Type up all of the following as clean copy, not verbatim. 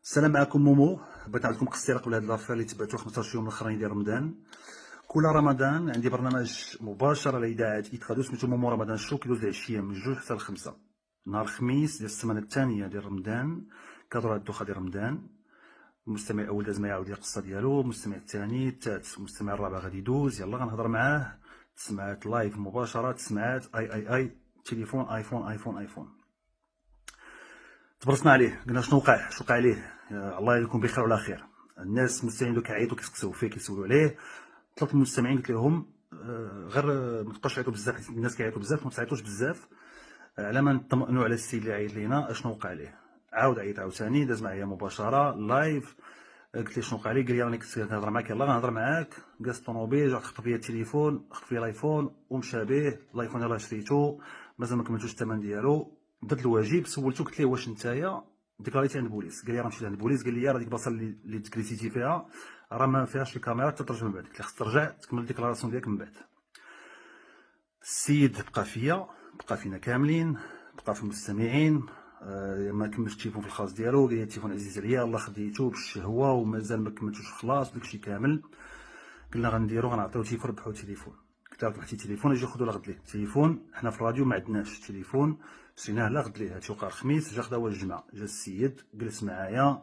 السلام عليكم مومو. بغيت نعطيكم قصيره على هاد لافير اللي تبعتو 15 يوم الاخرين ديال رمضان. كل رمضان عندي برنامج مباشر على اذاعه ايتخادو سميتو مومو رمضان شو، كيدوز العشيه من 2 حتى ل 5 نهار الخميس ديال السمانه الثانيه ديال رمضان. كدور هاد الدوخه ديال رمضان. المستمع الاول داز معايا عاود لي القصه ديالو، المستمع الثاني، الثالث، المستمع الرابع غادي يدوز. يلا غنهضر معاه. تسمعات لايف مباشره، تسمعات اي تليفون ايفون. تبرسنا عليه، قلنا شنو وقع عليه. الله يكون بخير وعلى خير. الناس المستمعين كيعيطوا كيسقسيو فيه كيسولوا عليه. طلبت من المستمعين قلت لهم غير ما تبقاوش تعيطوا بزاف، حيت الناس كيعيطوا بزاف، ما تعيطوش بزاف على ما نطمئنوا على السيد اللي عيط لينا اشنو وقع عليه. عاود عيط عاوتاني، داز معايا مباشره لايف. قلت ليه شنو وقع لي، قال لي راني كنت كنهضر معاك، يلاه غنهضر معاك. جالس الطوموبيل جا خطف ليا التليفون، خطف ليا الايفون ومشى به. الايفون يلاه شريتو مازال ما كملتوش الثمن ديالو. درت الواجب، سولتو قلت ليه واش نتايا ديكلاريتي عند البوليس. قال لي راه مشيت عند البوليس. قال لي راه ديك البلاصه اللي ديكريتيتي فيها راه ما فيهاش الكاميرا تترجم من بعد. قلت له خصك ترجع تكمل الديكلاراسيون ديالك من بعد. السيد بقى فينا كاملين، بقى في المستمعين. ما كملش التليفون في الخاص ديالو. قال لي التليفون عزيز عليا، الله خديتو بالشهوه ومازال ما كملتوش خلاص داكشي كامل. قلنا غنديرو غنعطيو تليفون، ربحو تليفون. قلت له ربحتي تليفون اجي خذوا لغد ليه التليفون. حنا في الراديو ما عندناش التليفون، شريناه لغد ليه. هادشي وقع الخميس، جا خدا هو الجمعه. جا السيد جلس معايا،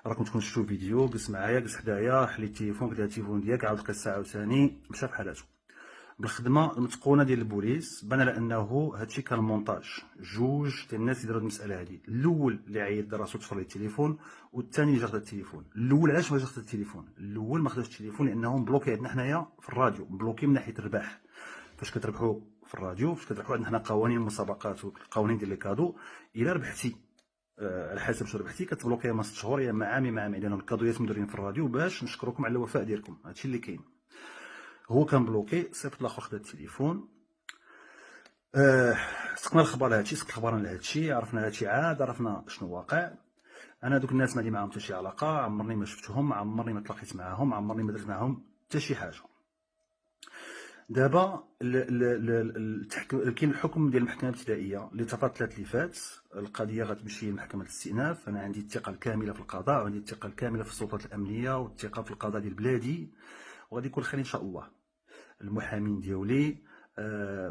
راكم تكونوا شفتوا الفيديو. جلس معايا، جلس حدايا، حليت التليفون، قلت له التليفون ديالك. عاود لقى الساعه عاوتاني، مشى بحالاتو. بالخدمه المتقونه ديال البوليس بان على انه هادشي كان مونتاج. جوج ديال الناس اللي داروا المساله هادي، الاول اللي عيط دار راسو تفر ليه التليفون، والثاني اللي جا خدا التليفون. الاول علاش ما جا خدا التليفون؟ الاول ما خداش التليفون لانه مبلوكي عندنا حنايا في الراديو، مبلوكي من ناحيه الرباح. فاش كتربحوا في الراديو، فاش كتربحوا عندنا حنا قوانين المسابقات والقوانين ديال لي كادو. الا ربحتي على حسب شنو ربحتي كتبلوكي ما 6 شهور يا اما عام لانه الكادويات مديرين في الراديو باش نشكركم على الوفاء ديالكم. هادشي اللي كاين. هو كان بلوكي، صيفط الاخر خدا التليفون. سقنا الخبر لهادشي، سقت الخبر لهادشي، عرفنا هادشي عاد، عرفنا شنو واقع. انا دوك الناس ما عندي معاهم حتى شي علاقه، عمرني ما شفتهم، عمرني ما تلاقيت معاهم، عمرني ما درت معاهم حتى شي حاجه. دابا كاين الحكم ديال المحكمه الابتدائيه اللي تعطى 3 اللي فات. القضيه غتمشي لمحكمه الاستئناف. انا عندي الثقه الكامله في القضاء، وعندي الثقه الكامله في السلطات الامنيه، والثقه في القضاء ديال بلادي، وغادي يكون خير ان شاء الله. المحامين ديالي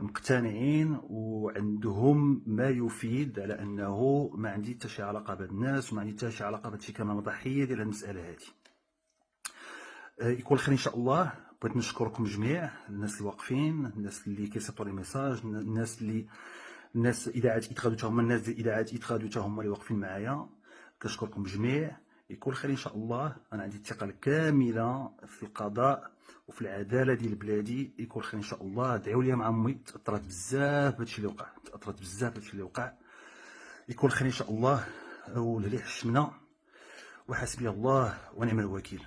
مقتنعين وعندهم ما يفيد على انه ما عندي حتى شي علاقه بهاد الناس، وما عندي حتى شي علاقه بهادشي كامل، ضحيه ديال هاد المساله هادي. يكون خير ان شاء الله. بغيت نشكركم جميع، الناس اللي واقفين، الناس اللي كيصيفطوا لي ميساج، الناس اذاعه ايتخادو حتى هما، الناس ديال اذاعه ايتخادو حتى هما اللي واقفين معايا. كنشكركم جميع. يكون خير ان شاء الله. انا عندي الثقه الكامله في القضاء وفي العداله ديال بلادي. يكون خير ان شاء الله. دعيو لي مع امي، تاثرت بزاف بهادشي اللي وقع، يكون خير ان شاء الله. ولهلي حشمنا، وحسبي الله ونعم الوكيل.